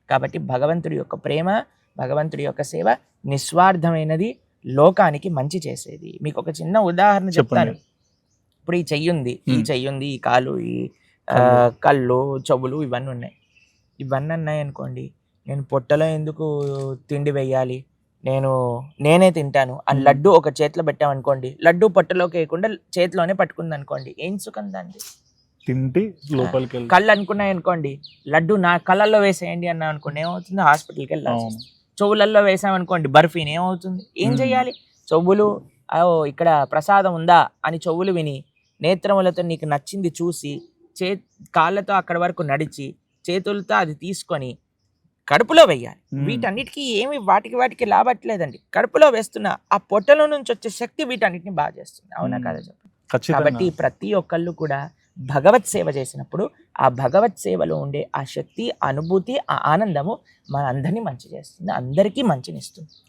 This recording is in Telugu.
కాబట్టి భగవంతుడి యొక్క ప్రేమ, భగవంతుడి యొక్క సేవ నిస్వార్థమైనది, లోకానికి మంచి చేసేది. మీకు ఒక చిన్న ఉదాహరణ చెప్తాను. ఇప్పుడు ఈ చెయ్యుంది, ఈ కాలు, ఈ కళ్ళు, చెవులు ఇవన్నీ ఉన్నాయి. ఇవన్నీ ఉన్నాయి అనుకోండి, నేను పొట్టలో ఎందుకు తిండి వేయాలి, నేనే తింటాను. ఆ లడ్డు ఒక చేతిలో పెట్టామనుకోండి, లడ్డు పొట్టలోకి వేయకుండా చేతిలోనే పట్టుకుంది అనుకోండి, ఏం సుఖం దాన్ని తింటి లోపలికి. కళ్ళు అనుకున్నాయి అనుకోండి, లడ్డు నా కళ్ళల్లో వేసేయండి అన్నా అనుకోండి, ఏమవుతుంది, హాస్పిటల్కి వెళ్ళాల్సి వస్తుంది. చెవులల్లో వేసామనుకోండి బర్ఫీని, ఏమవుతుంది, ఏం చెయ్యాలి, చెవులు ఇక్కడ ప్రసాదం ఉందా అని చెవులు విని, నేత్రములతో నీకు నచ్చింది చూసి, కాళ్ళతో అక్కడ వరకు నడిచి, చేతులతో అది తీసుకొని కడుపులో వేయాలి. వీటన్నిటికీ ఏమి వాటికి లాభట్లేదండి. కడుపులో వేస్తున్న ఆ పొట్టలో నుంచి వచ్చే శక్తి వీటన్నిటిని బాగా చేస్తుంది. అవునా కదా చెప్పండి. కాబట్టి ప్రతి ఒక్కళ్ళు కూడా భగవత్ సేవ చేసినప్పుడు ఆ భగవత్ సేవలో ఉండే ఆ శక్తి, అనుభూతి, ఆ ఆనందము మన అందరినీ మంచి చేస్తుంది, అందరికీ మంచినిస్తుంది.